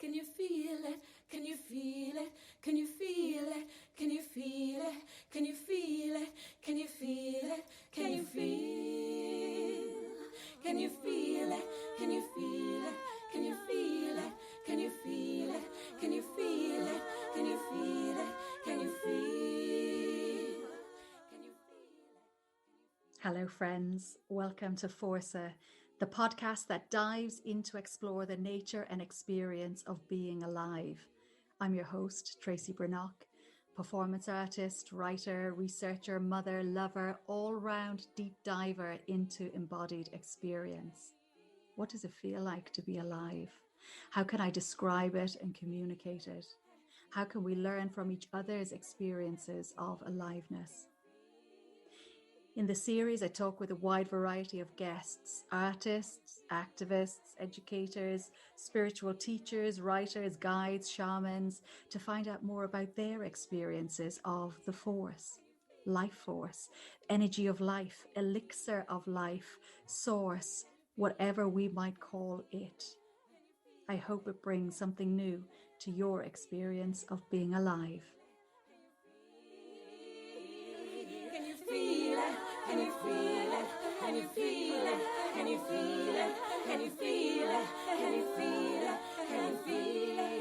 Can you feel it? Can you feel it? Can you feel it? Can you feel it? Can you feel it? Can you feel it? Can you feel? Can you feel it? Can you feel it? Can you feel it? Can you feel it? Can you feel it? Can you feel it? Can you feel? Can you feel it? Hello, friends. Welcome to Forsa, the podcast that dives in to explore the nature and experience of being alive. I'm your host, Tracy Breathnach, performance artist, writer, researcher, mother, lover, all-round deep diver into embodied experience. What does it feel like to be alive? How can I describe it and communicate it? How can we learn from each other's experiences of aliveness? In the series, I talk with a wide variety of guests, artists, activists, educators, spiritual teachers, writers, guides, shamans, to find out more about their experiences of the force, life force, energy of life, elixir of life, source, whatever we might call it. I hope it brings something new to your experience of being alive. Can you feel it? Can you feel it? Can you feel it? Can you feel it? Can you feel it? Can you feel it? Can you feel it?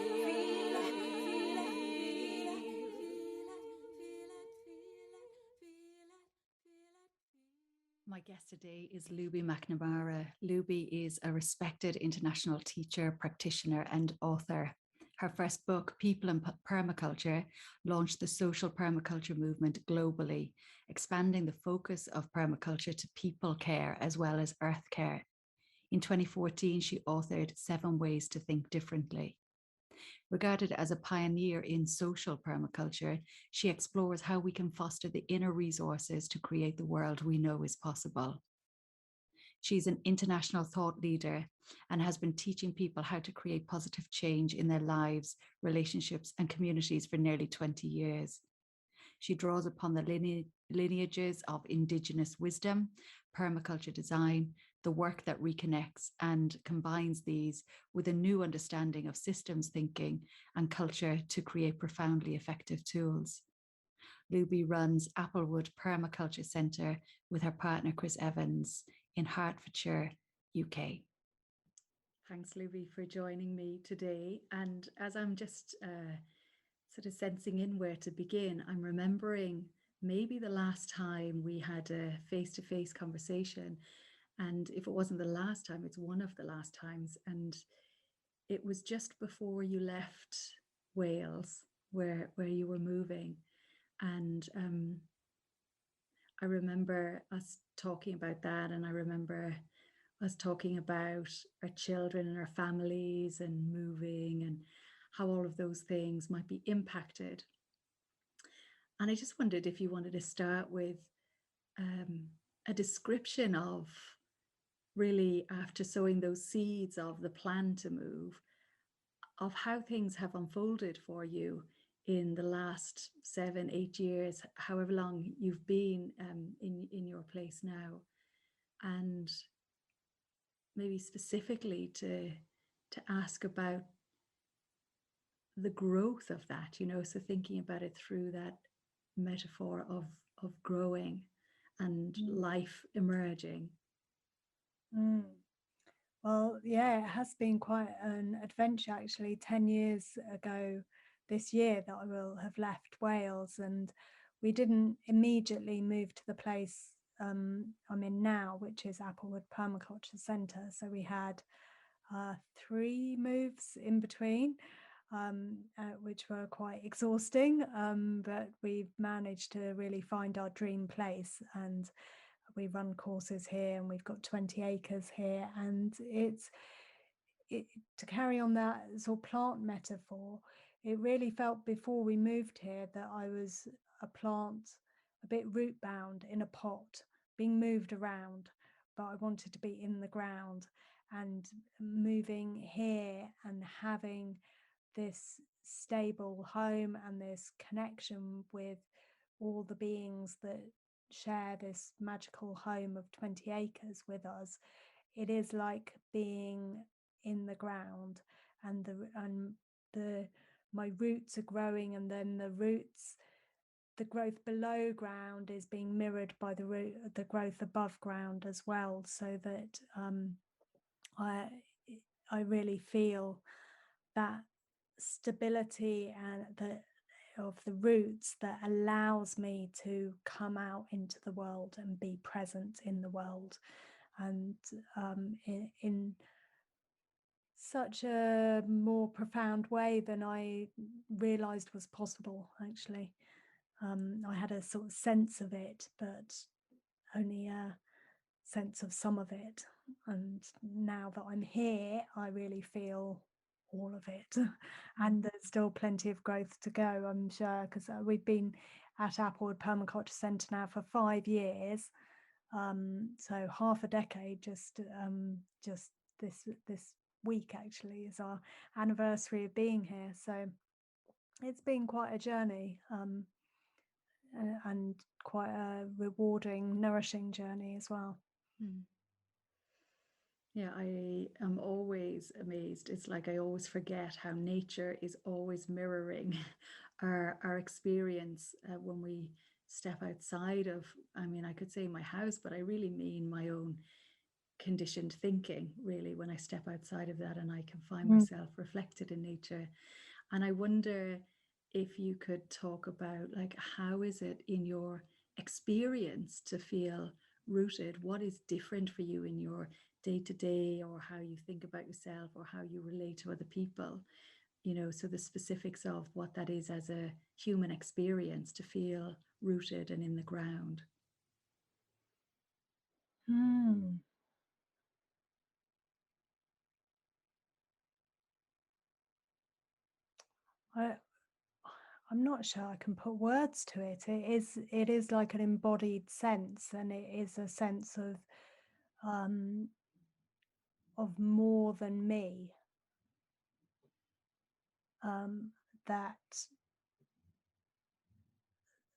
My guest today is Lubi Mcnabara. Lubi is a respected international teacher, practitioner, and author. Her first book, People and Permaculture, launched the social permaculture movement globally, expanding the focus of permaculture to people care as well as earth care. In 2014, she authored 7 Ways to Think Differently. Regarded as a pioneer in social permaculture, she explores how we can foster the inner resources to create the world we know is possible. She's an international thought leader and has been teaching people how to create positive change in their lives, relationships, and communities for nearly 20 years. She draws upon the lineages of Indigenous wisdom, permaculture design, the work that reconnects, and combines these with a new understanding of systems thinking and culture to create profoundly effective tools. Lubi runs Applewood Permaculture Centre with her partner Chris Evans in Hertfordshire, UK. Thanks, Lubi, for joining me today. And as I'm just sort of sensing in where to begin, I'm remembering maybe the last time we had a face-to-face conversation. And if it wasn't the last time, it's one of the last times. And it was just before you left Wales, where you were moving. And I remember us talking about that, and I remember us talking about our children and our families and moving and how all of those things might be impacted. And I just wondered if you wanted to start with a description of really, after sowing those seeds of the plan to move, of how things have unfolded for you in the last 7-8 years, however long you've been in your place now, and maybe specifically to ask about the growth of that, so thinking about it through that metaphor of growing and life emerging. Well, yeah, it has been quite an adventure, actually. 10 years ago this year that I will have left Wales, and we didn't immediately move to the place I'm in now, which is Applewood Permaculture Centre. So we had 3 moves in between, which were quite exhausting, but we've managed to really find our dream place. And we run courses here, and we've got 20 acres here, and to carry on that sort of plant metaphor, it really felt before we moved here that I was a plant a bit root bound in a pot, being moved around, but I wanted to be in the ground. And moving here and having this stable home and this connection with all the beings that share this magical home of 20 acres with us, it is like being in the ground and the my roots are growing, and then the growth below ground is being mirrored by the growth above ground as well, so that I really feel that stability and of the roots that allows me to come out into the world and be present in the world, and in such a more profound way than I realized was possible, actually. I had a sort of sense of it, but only a sense of some of it. And now that I'm here, I really feel all of it. And there's still plenty of growth to go, I'm sure, because we've been at Applewood Permaculture Centre now for 5 years. So half a decade, just this week actually is our anniversary of being here. So it's been quite a journey, and quite a rewarding, nourishing journey as well. Yeah, I am always amazed. It's like I always forget how nature is always mirroring our experience when we step outside of, I mean, I could say my house, but I really mean my own conditioned thinking, really, when I step outside of that and I can find myself reflected in nature. And I wonder if you could talk about, like, how is it in your experience to feel rooted? What is different for you in your day to day, or how you think about yourself, or how you relate to other people? You know, so the specifics of what that is as a human experience to feel rooted and in the ground. I'm not sure I can put words to it. It is like an embodied sense, and it is a sense of more than me. That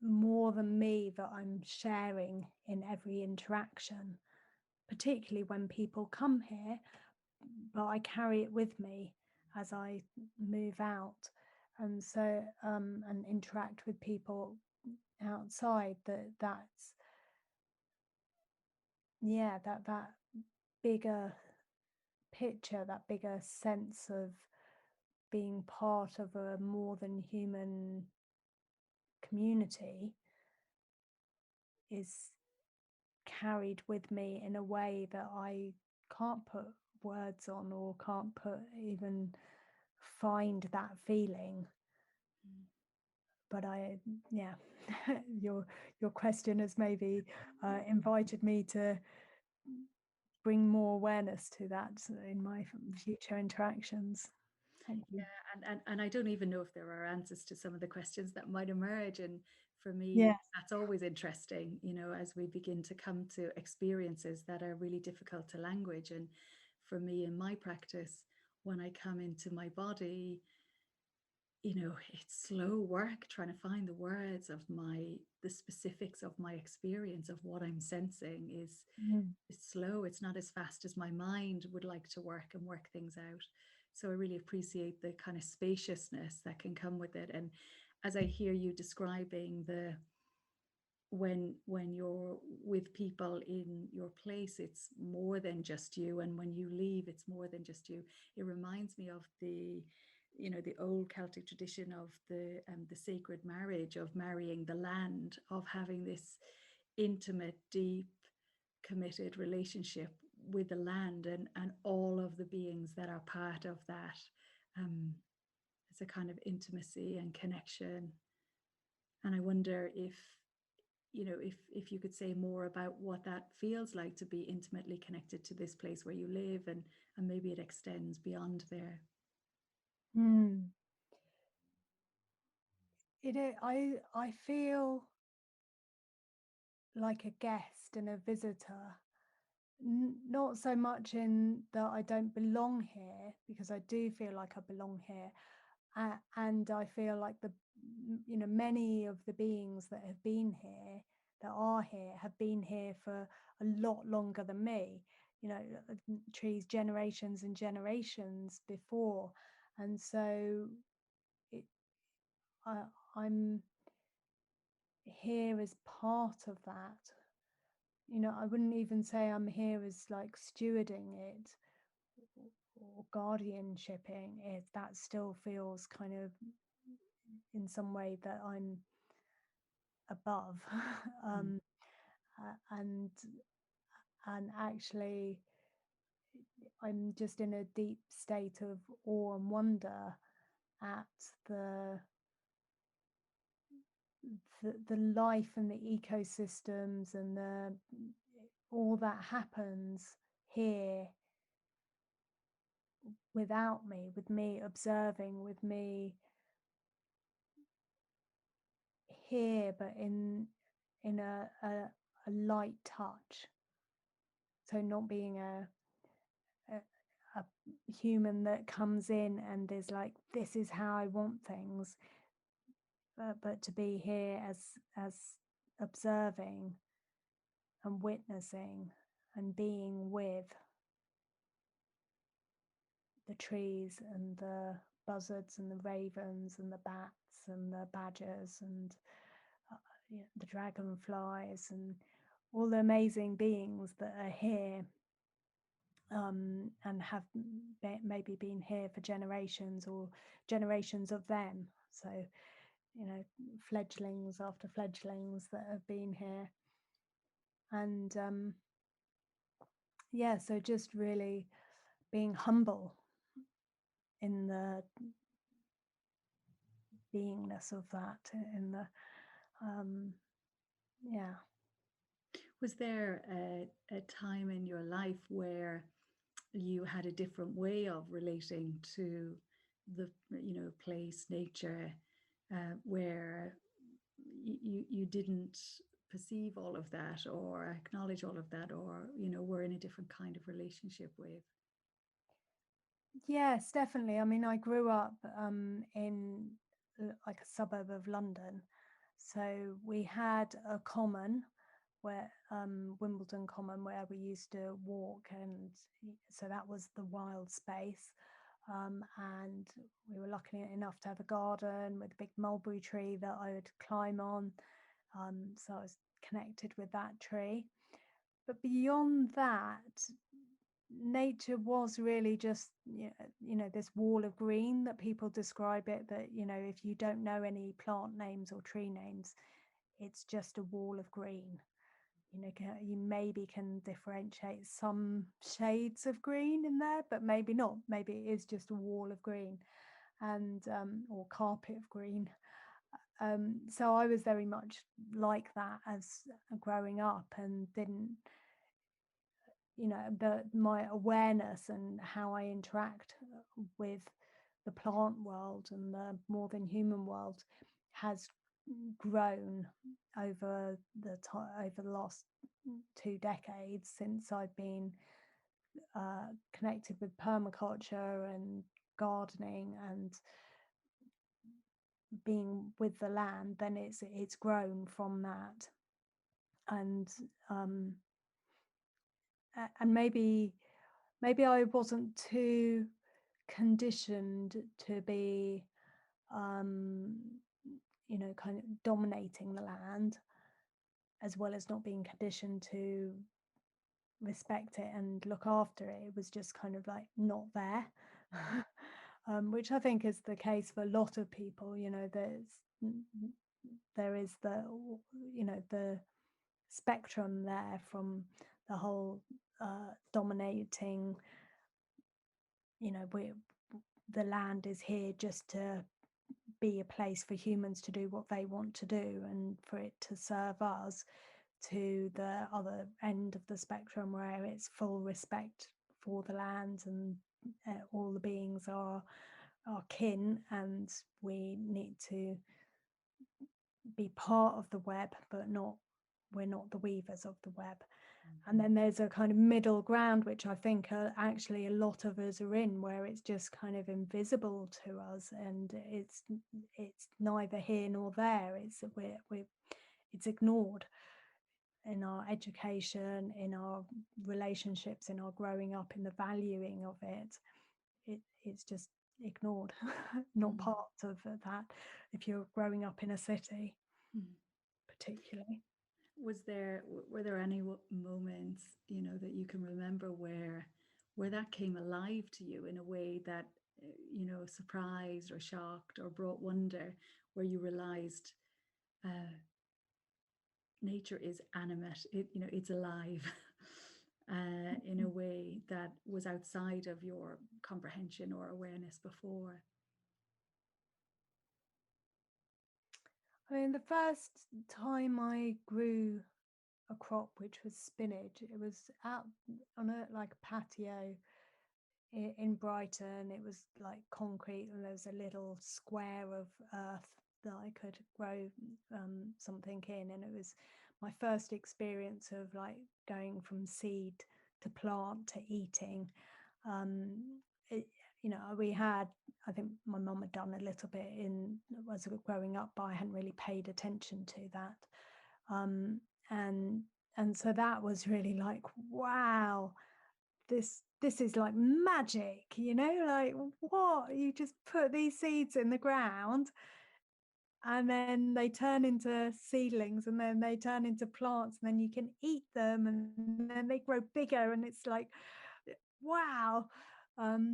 more than me that I'm sharing in every interaction, particularly when people come here, but I carry it with me as I move out, and so and interact with people outside. That's that bigger picture, that bigger sense of being part of a more than human community is carried with me in a way that I can't put words on, or can't put even find that feeling. But your question has maybe invited me to bring more awareness to that in my future interactions. Thank you. Yeah, and I don't even know if there are answers to some of the questions that might emerge. And for me, Yes. that's always interesting, you know, as we begin to come to experiences that are really difficult to language. And for me, in my practice, when I come into my body, you know, it's slow work trying to find the words of the specifics of my experience of what I'm sensing is it's slow. It's not as fast as my mind would like to work and work things out. So I really appreciate the kind of spaciousness that can come with it. And as I hear you describing when you're with people in your place, it's more than just you, and when you leave, it's more than just you. It reminds me of the old Celtic tradition of the sacred marriage, of marrying the land, of having this intimate, deep, committed relationship with the land and all of the beings that are part of that. It's a kind of intimacy and connection. And I wonder if you could say more about what that feels like to be intimately connected to this place where you live, and maybe it extends beyond there. I feel like a guest and a visitor, not so much in that I don't belong here, because I do feel like I belong here, and I feel like many of the beings that have been here, that are here, have been here for a lot longer than me. Trees generations and generations before, And so I'm here as part of that. I wouldn't even say I'm here as like stewarding it or guardianshipping it. That still feels kind of in some way that I'm above. And actually I'm just in a deep state of awe and wonder at the life and the ecosystems and all that happens here without me, with me observing, with me here, but in a light touch. So not being a human that comes in and is like, this is how I want things, but to be here as observing and witnessing and being with the trees and the buzzards and the ravens and the bats and the badgers and the dragonflies and all the amazing beings that are here and have maybe been here for generations or generations of them. So, fledglings after fledglings that have been here. And so just really being humble in the beingness of that, in the Was there a time in your life where you had a different way of relating to the place, nature, where you didn't perceive all of that or acknowledge all of that, or were in a different kind of relationship with? Yes, definitely. I mean, I grew up in like a suburb of London, so we had a common where Wimbledon Common, where we used to walk, and so that was the wild space. And we were lucky enough to have a garden with a big mulberry tree that I would climb on. So I was connected with that tree. But beyond that, nature was really just this wall of green that people describe it, that if you don't know any plant names or tree names, it's just a wall of green. You maybe can differentiate some shades of green in there, but maybe not. Maybe it is just a wall of green and or carpet of green. So I was very much like that as growing up, and didn't my awareness and how I interact with the plant world and the more than human world has grown over the last 2 decades, since I've been connected with permaculture and gardening and being with the land. Then it's grown from that, and maybe I wasn't too conditioned to be kind of dominating the land, as well as not being conditioned to respect it and look after it. It was just kind of like not there. Which I think is the case for a lot of people. There is the spectrum there, from the whole dominating, the land is here just to be a place for humans to do what they want to do and for it to serve us, to the other end of the spectrum where it's full respect for the land and all the beings are kin, and we need to be part of the web, but we're not the weavers of the web. And then there's a kind of middle ground, which I think actually a lot of us are in, where it's just kind of invisible to us, and it's neither here nor there. It's ignored in our education, in our relationships, in our growing up, in the valuing of it. It's just ignored, not part of that if you're growing up in a city, particularly. Were there any moments, that you can remember where that came alive to you in a way that, surprised or shocked or brought wonder, where you realized nature is animate, it's alive in a way that was outside of your comprehension or awareness before? I mean, the first time I grew a crop, which was spinach, it was out on a patio in Brighton. It was like concrete, and there was a little square of earth that I could grow something in, and it was my first experience of like going from seed to plant to eating. We had, I think my mum had done a little bit as growing up, but I hadn't really paid attention to that. And so that was really like, wow, this is like magic, like, what? You just put these seeds in the ground and then they turn into seedlings, and then they turn into plants, and then you can eat them, and then they grow bigger, and it's like, wow.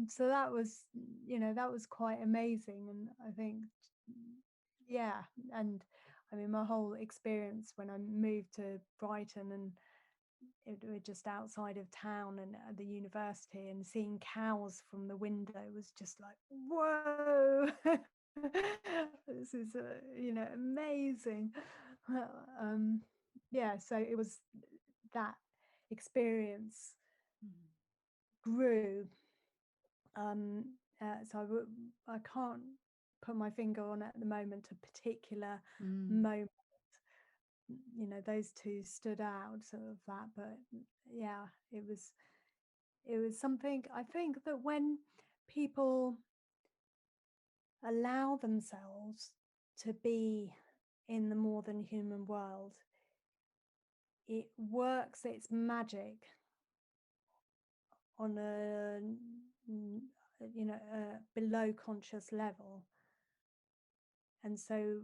So that was quite amazing. And I think, yeah. And I mean, my whole experience when I moved to Brighton, and we're just outside of town and at the university, and seeing cows from the window was just like, whoa. This is amazing. So it was that experience grew. So I can't put my finger on at the moment a particular moment. Those two stood out, sort of that. But yeah, it was something. I think that when people allow themselves to be in the more than human world, it works its magic on a below conscious level. And so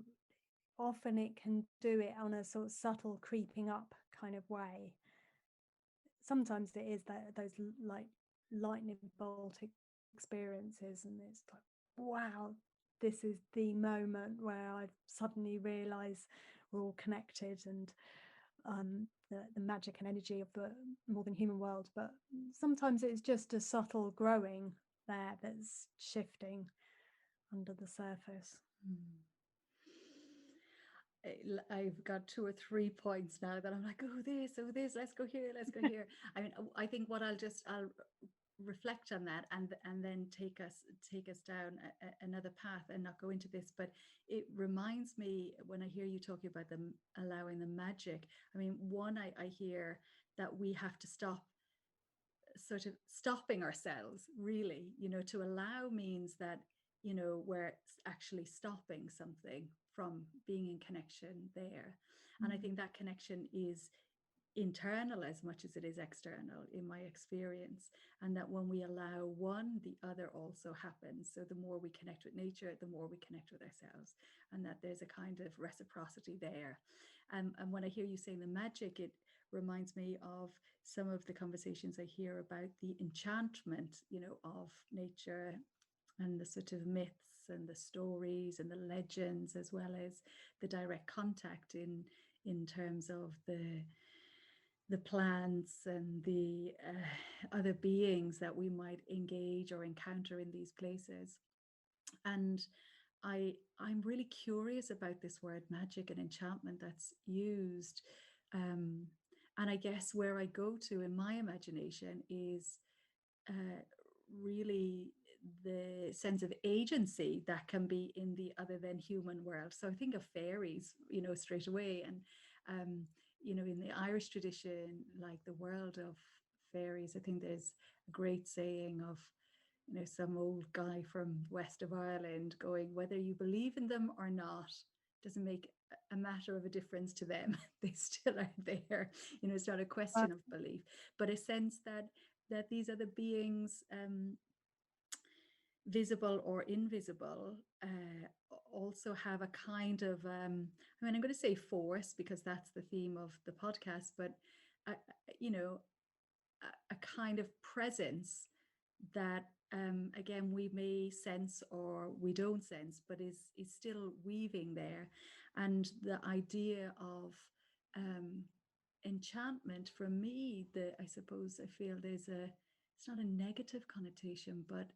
often it can do it on a sort of subtle creeping up kind of way. Sometimes it is those like lightning bolt experiences, and it's like, wow, this is the moment where I suddenly realize we're all connected, and the magic and energy of the more than human world. But sometimes it's just a subtle growing there that's shifting under the surface. I've got 2 or 3 points now that I'm like, oh this, let's go here. I mean, I think what I'll reflect on that and then take us down another path and not go into this. But it reminds me, when I hear you talking about them allowing the magic, I mean, one, I hear that we have to stop sort of stopping ourselves, really. To allow means that we're actually stopping something from being in connection there. And I think that connection is internal as much as it is external, in my experience, and that when we allow one, the other also happens. So the more we connect with nature, the more we connect with ourselves, and that there's a kind of reciprocity there. And when I hear you saying the magic, it reminds me of some of the conversations I hear about the enchantment, of nature, and the sort of myths and the stories and the legends, as well as the direct contact in terms of the plants and the other beings that we might engage or encounter in these places. And I'm really curious about this word magic and enchantment that's used. And I guess where I go to in my imagination is really the sense of agency that can be in the other than human world. So I think of fairies, straight away. And in the Irish tradition, like the world of fairies, I think there's a great saying of, some old guy from west of Ireland going, whether you believe in them or not, doesn't make a matter of a difference to them. They still are there. It's not a question of belief, but a sense that these are the beings visible or invisible, also have a kind of, I mean, I'm going to say force because that's the theme of the podcast, but, uh, you know, a kind of presence that, again, we may sense or we don't sense, but is still weaving there. And the idea of, enchantment, for me, I suppose I feel it's not a negative connotation, but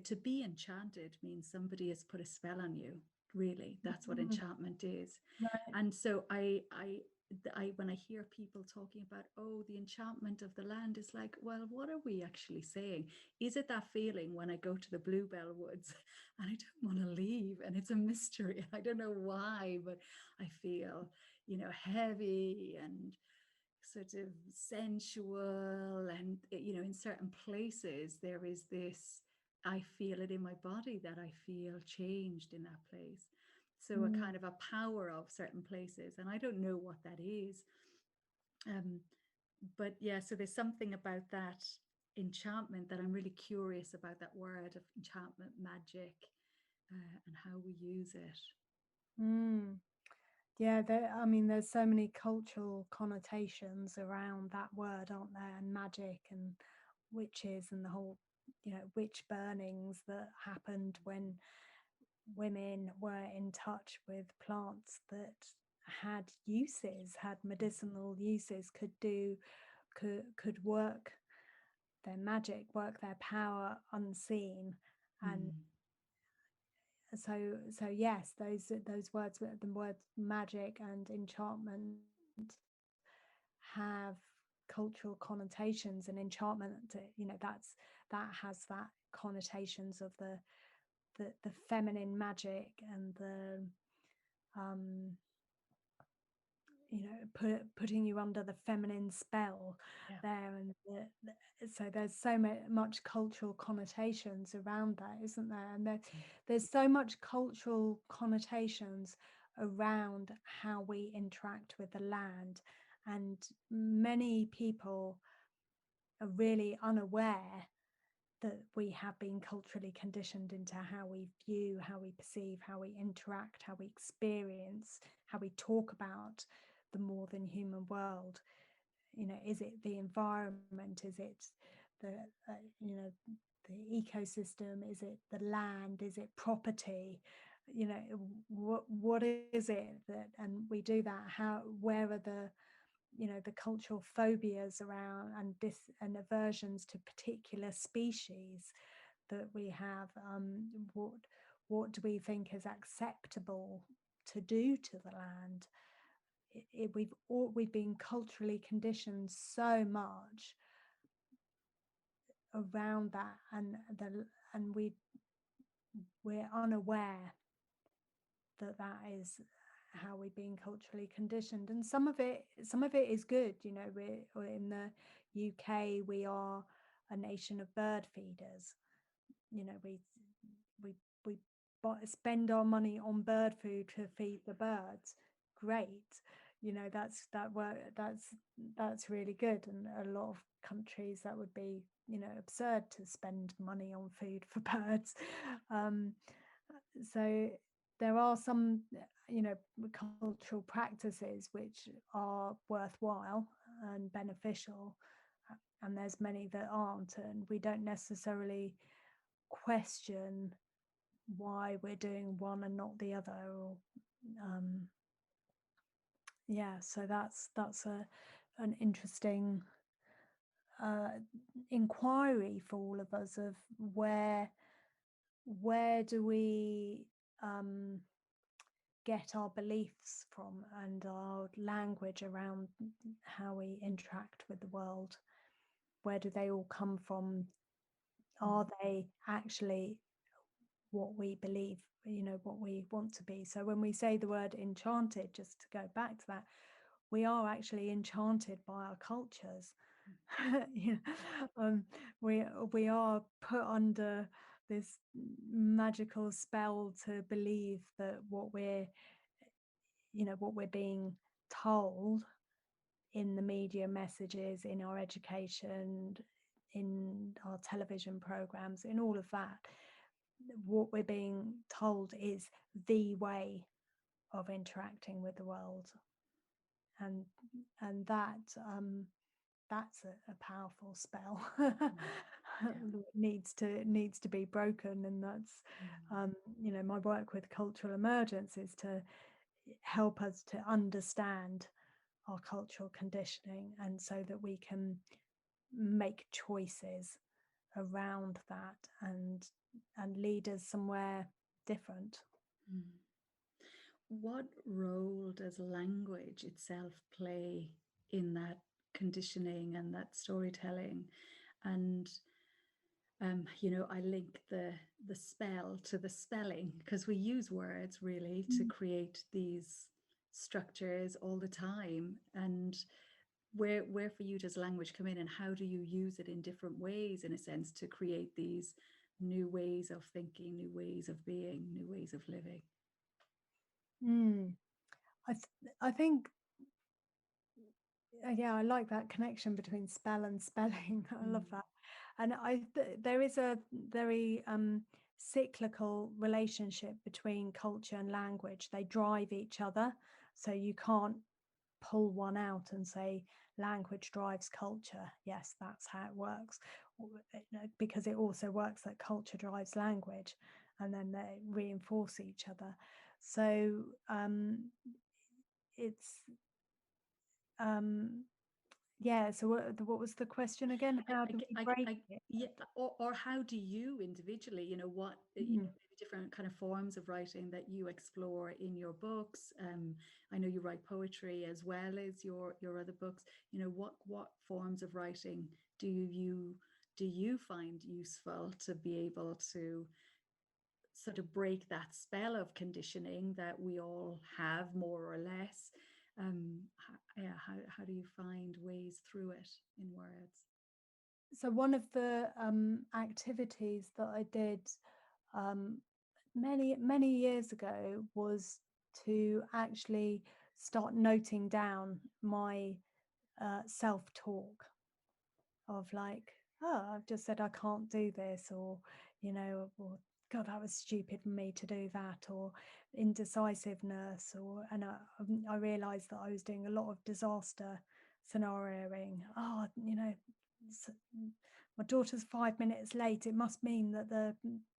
to be enchanted means somebody has put a spell on you. Really, that's what enchantment is. Right. And so when I hear people talking about, oh, the enchantment of the land, is like, well, what are we actually saying? Is it that feeling when I go to the Bluebell Woods and I don't want to leave, and it's a mystery? I don't know why, but I feel, heavy and sort of sensual, and in certain places there is this, I feel it in my body, that I feel changed in that place. So a kind of a power of certain places, and I don't know what that is. But yeah, so there's something about that enchantment that I'm really curious about, that word of enchantment magic, and how we use it. Mm. Yeah, I mean, there's so many cultural connotations around that word, aren't there? And magic and witches and the whole, witch burnings that happened when women were in touch with plants that had uses, had medicinal uses, could work their magic, work their power unseen. And so yes, those words, the words magic and enchantment, have cultural connotations. And enchantment, that has that connotations of the feminine magic, and the putting you under the feminine spell. Yeah. There, and so there's so much cultural connotations around that, isn't there? And there's so much cultural connotations around how we interact with the land, and many people are really unaware that we have been culturally conditioned into how we view, how we perceive, how we interact, how we experience, how we talk about the more than human world. Is it the environment? Is it the the ecosystem? Is it the land? Is it property? What is it that, and we do that, where are the cultural phobias around, and aversions to particular species that we have? What do we think is acceptable to do to the land? We've been culturally conditioned so much around that, and we're unaware that is how we've been culturally conditioned. And some of it is good. We're in the UK, we are a nation of bird feeders. We spend our money on bird food to feed the birds. Great. That's really good. And a lot of countries, that would be absurd to spend money on food for birds. So there are some cultural practices which are worthwhile and beneficial, and there's many that aren't, and we don't necessarily question why we're doing one and not the other. Or so that's an interesting inquiry for all of us, of where do we get our beliefs from, and our language around how we interact with the world. Where do they all come from? Are they actually what we believe, what we want to be? So when we say the word enchanted, just to go back to that, we are actually enchanted by our cultures. We are put under this magical spell to believe that what we're being told in the media messages, in our education, in our television programs, in all of that, what we're being told is the way of interacting with the world, and that's a powerful spell. That needs to be broken. And that's my work with cultural emergence is to help us to understand our cultural conditioning, and so that we can make choices around that and lead us somewhere different. What role does language itself play in that conditioning and that storytelling? And I link the spell to the spelling, because we use words really to create these structures all the time. And where for you does language come in, and how do you use it in different ways, in a sense, to create these new ways of thinking, new ways of being, new ways of living? I think I like that connection between spell and spelling. I love that. And there is a very cyclical relationship between culture and language. They drive each other, so you can't pull one out and say language drives culture. Yes, that's how it works, because it also works that culture drives language, and then they reinforce each other. So it's so what was the question again? How do we break it? Yeah, or how do you individually, what, maybe different kind of forms of writing that you explore in your books? I know you write poetry as well as your other books. What forms of writing do you find useful to be able to sort of break that spell of conditioning that we all have, more or less? How do you find ways through it in words? So one of the activities that I did many years ago was to actually start noting down my self-talk of, like, oh, I've just said I can't do this, or or God, that was stupid of me to do that, or indecisiveness, and I realized that I was doing a lot of disaster scenarioing. Oh, my daughter's 5 minutes late, it must mean that the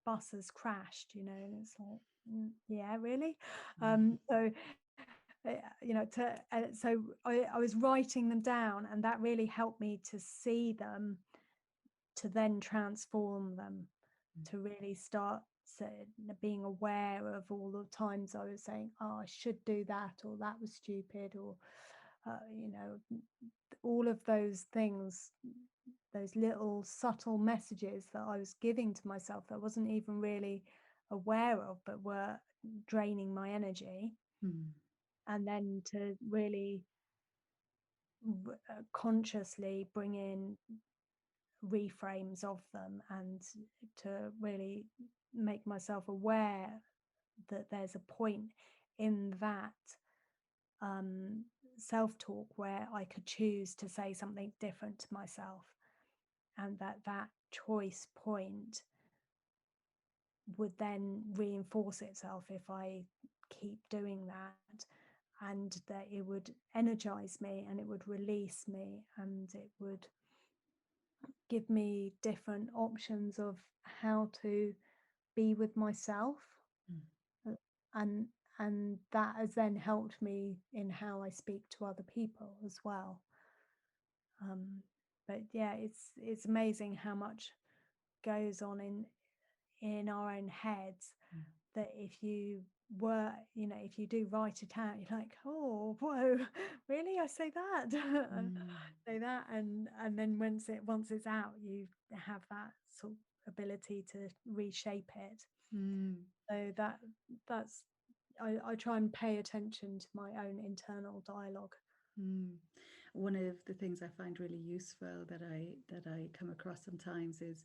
bus has crashed, and it's like, yeah, really. So so I was writing them down, and that really helped me to see them, to then transform them, to really start being aware of all the times I was saying, oh, I should do that, or that was stupid, or all of those things, those little subtle messages that I was giving to myself that I wasn't even really aware of, but were draining my energy. And then to really consciously bring in reframes of them, and to really make myself aware that there's a point in that self-talk where I could choose to say something different to myself, and that choice point would then reinforce itself if I keep doing that, and that it would energize me, and it would release me, and it would give me different options of how to be with myself. and that has then helped me in how I speak to other people as well. But yeah, it's amazing how much goes on in our own heads, that if you if you do write it out, you're like, oh, whoa, really, I say that. Say that, and then once it's out, you have that sort of ability to reshape it. So that's I try and pay attention to my own internal dialogue. One of the things I find really useful that I come across sometimes is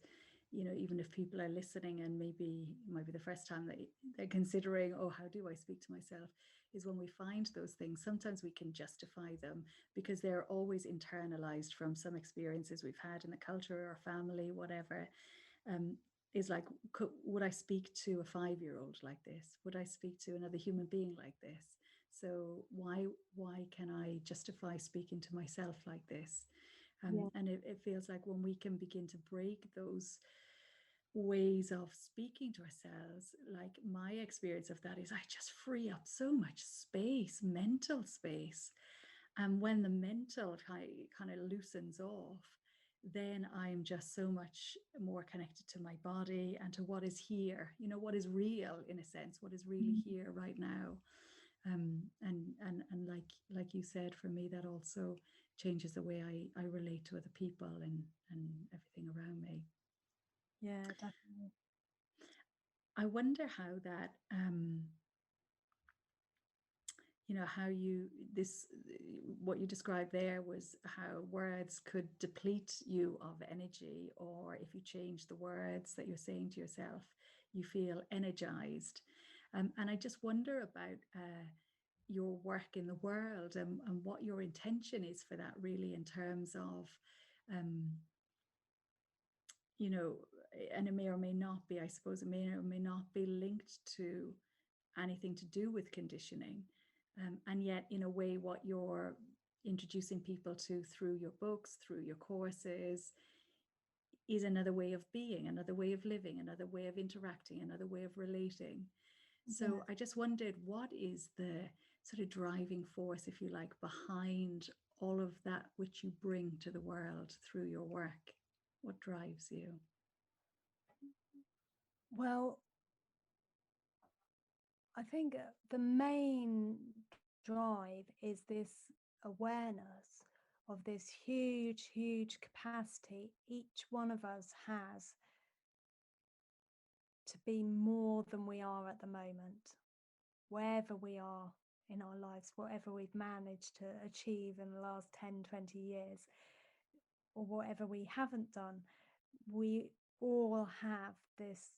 even if people are listening and maybe it might be the first time that they're considering, oh, how do I speak to myself, is when we find those things, sometimes we can justify them because they're always internalized from some experiences we've had in the culture or family, whatever. Is like, would I speak to a 5-year-old like this? Would I speak to another human being like this? So why can I justify speaking to myself like this? And it feels like when we can begin to break those ways of speaking to ourselves, like my experience of that is I just free up so much space, mental space. And when the mental kind of loosens off, then I'm just so much more connected to my body and to what is here, what is real, in a sense, what is really here right now. And like you said, for me, that also changes the way I relate to other people and everything around me. Yeah, definitely. I wonder how that how what you described there was how words could deplete you of energy, or if you change the words that you're saying to yourself, you feel energized. And I just wonder about your work in the world, and what your intention is for that, really, in terms of and it may or may not be, I suppose it may or may not be linked to anything to do with conditioning. And yet, in a way, what you're introducing people to through your books, through your courses, is another way of being, another way of living, another way of interacting, another way of relating. So I just wondered, what is the sort of driving force, if you like, behind all of that which you bring to the world through your work? What drives you? Well, I think the main drive is this awareness of this huge, huge capacity each one of us has to be more than we are at the moment, wherever we are in our lives, whatever we've managed to achieve in the last 10, 20 years, or whatever we haven't done. We all have this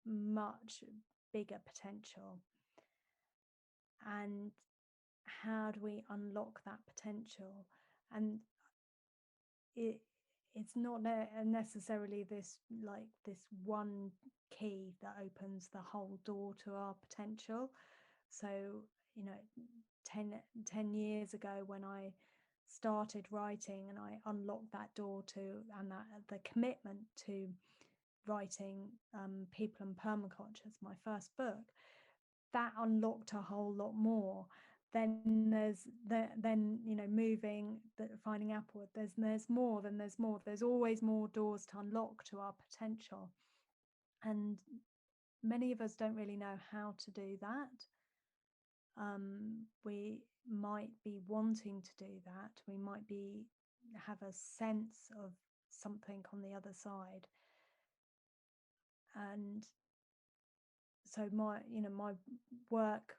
much bigger potential. And how do we unlock that potential? And it's not necessarily this one key that opens the whole door to our potential. So 10 years ago, when I started writing and I unlocked that door to, and that the commitment to writing People and Permaculture as my first book, that unlocked a whole lot more. Then moving, finding upward, there's more, there's always more doors to unlock to our potential. And many of us don't really know how to do that. We might be wanting to do that. We might have a sense of something on the other side. And so my work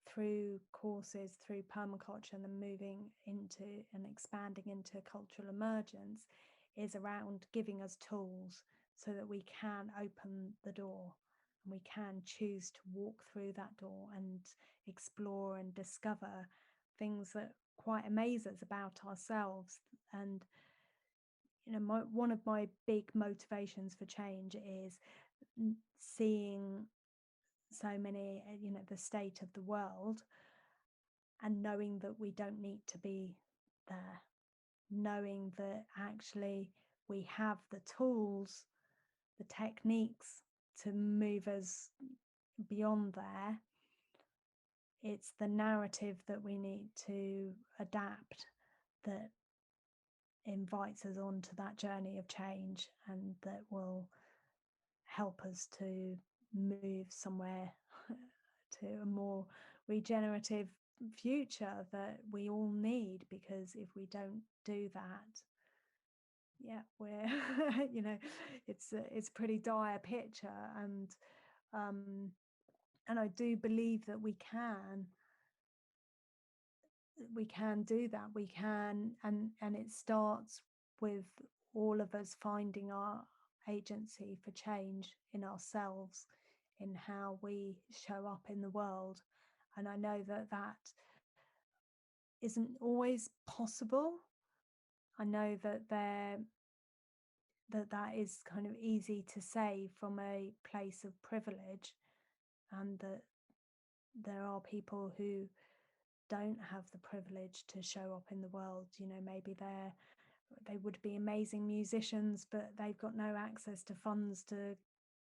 through courses, through permaculture, and then moving into and expanding into cultural emergence is around giving us tools so that we can open the door and we can choose to walk through that door and explore and discover things that quite amaze us about ourselves. And one of my big motivations for change is seeing so many, the state of the world, and knowing that we don't need to be there, knowing that actually we have the tools, the techniques to move us beyond there. It's the narrative that we need to adapt that invites us onto that journey of change, and that will help us to move somewhere to a more regenerative future that we all need. Because if we don't do that, we're it's a pretty dire picture. And I do believe that we can do that. We can, and it starts with all of us finding our agency for change in ourselves, in how we show up in the world. And I know that that isn't always possible. I know that that is kind of easy to say from a place of privilege, and that there are people who don't have the privilege to show up in the world. You know, maybe they would be amazing musicians, but they've got no access to funds to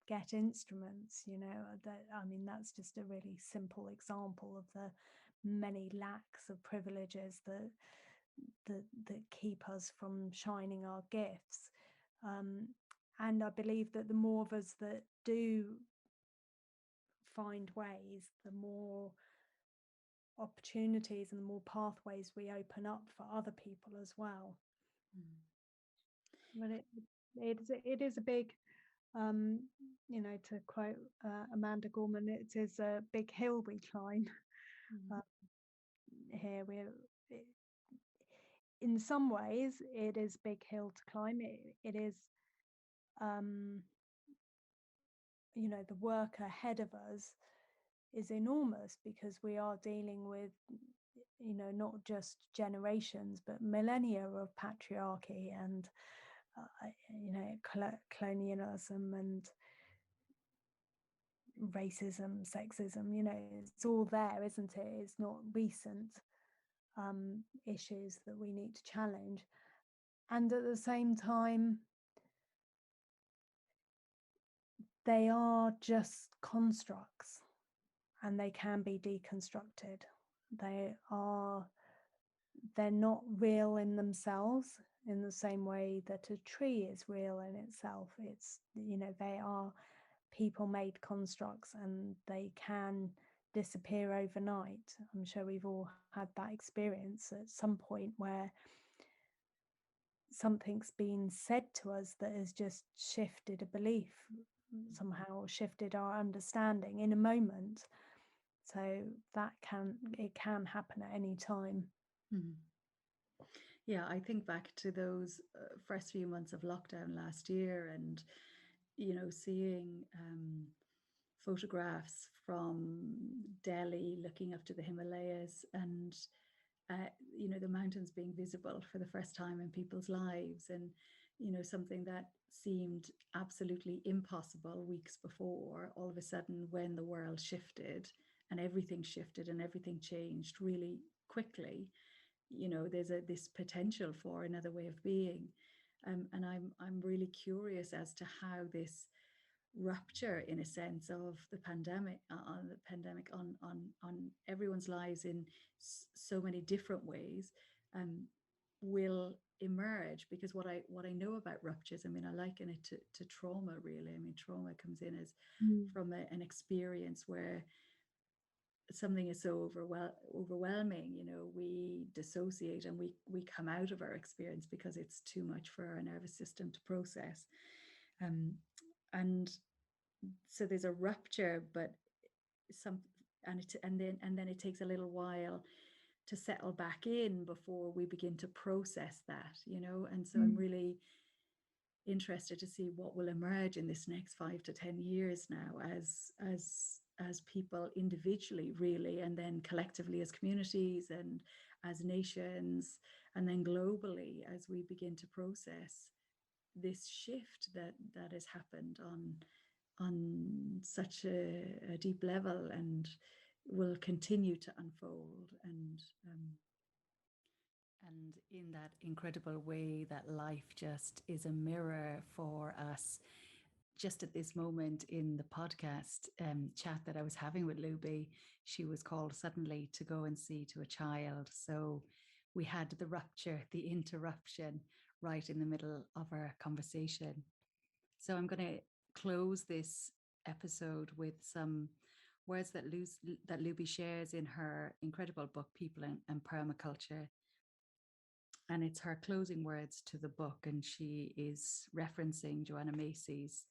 get instruments. You know, I mean, that's just a really simple example of the many lacks of privileges that keep us from shining our gifts. And I believe that the more of us that do find ways, the more opportunities and the more pathways we open up for other people as well. But it is a big, you know, to quote Amanda Gorman, it is a big hill we climb. Here in some ways it is a big hill to climb. It is, you know, the work ahead of us is enormous, because we are dealing with, you know, not just generations but millennia of patriarchy and you know, colonialism and racism, sexism. You know, it's all there, isn't it? It's not recent issues that we need to challenge. And at the same time, they are just constructs, and they can be deconstructed. They're not real in themselves in the same way that a tree is real in itself. It's, you know, they are people-made constructs, and they can disappear overnight. I'm sure we've all had that experience at some point where something's been said to us that has just shifted a belief, somehow shifted our understanding in a moment. So it can happen at any time. Yeah, I think back to those first few months of lockdown last year, and you know, seeing photographs from Delhi looking up to the Himalayas, and you know, the mountains being visible for the first time in people's lives, and you know, something that seemed absolutely impossible weeks before, all of a sudden, when the world shifted and everything shifted and everything changed really quickly, you know, there's this potential for another way of being. And I'm really curious as to how this rupture, in a sense, of the pandemic on everyone's lives in so many different ways will emerge. Because what I know about ruptures, I mean, I liken it to trauma, really. I mean, trauma comes in as from an experience where something is so overwhelming, you know, we dissociate and we come out of our experience because it's too much for our nervous system to process. And so there's a rupture, but and then it takes a little while to settle back in before we begin to process that, you know. And so I'm really interested to see what will emerge in this next 5 to 10 years now, as people individually, really, and then collectively as communities and as nations, and then globally, as we begin to process this shift that has happened on such a deep level and will continue to unfold. And in that incredible way that life just is a mirror for us. Just at this moment in the podcast chat that I was having with Luby, she was called suddenly to go and see to a child. So we had the rupture, the interruption, right in the middle of our conversation. So I'm going to close this episode with some words that Luby shares in her incredible book, People and Permaculture. And it's her closing words to the book, and she is referencing Joanna Macy's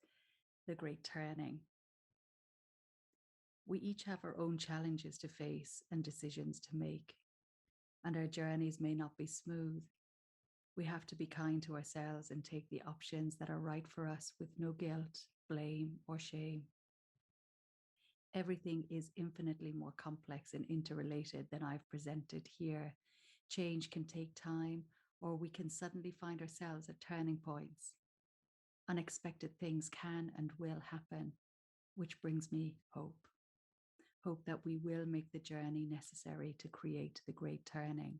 The Great Turning. We each have our own challenges to face and decisions to make, and our journeys may not be smooth. We have to be kind to ourselves and take the options that are right for us with no guilt, blame, or shame. Everything is infinitely more complex and interrelated than I've presented here. Change can take time, or we can suddenly find ourselves at turning points. Unexpected things can and will happen, which brings me hope. Hope that we will make the journey necessary to create the great turning.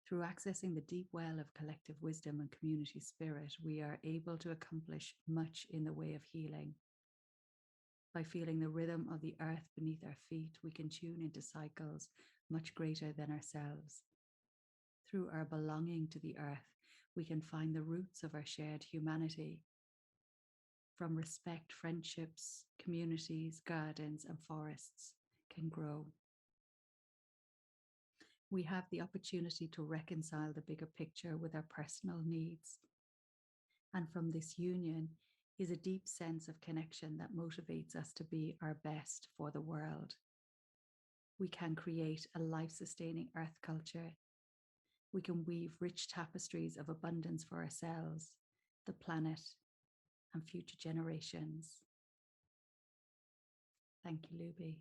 Through accessing the deep well of collective wisdom and community spirit, we are able to accomplish much in the way of healing. By feeling the rhythm of the earth beneath our feet, we can tune into cycles much greater than ourselves. Through our belonging to the earth, we can find the roots of our shared humanity. From respect, friendships, communities, gardens, and forests can grow. We have the opportunity to reconcile the bigger picture with our personal needs. And from this union is a deep sense of connection that motivates us to be our best for the world. We can create a life-sustaining earth culture. We can weave rich tapestries of abundance for ourselves, the planet, and future generations. Thank you, Luby.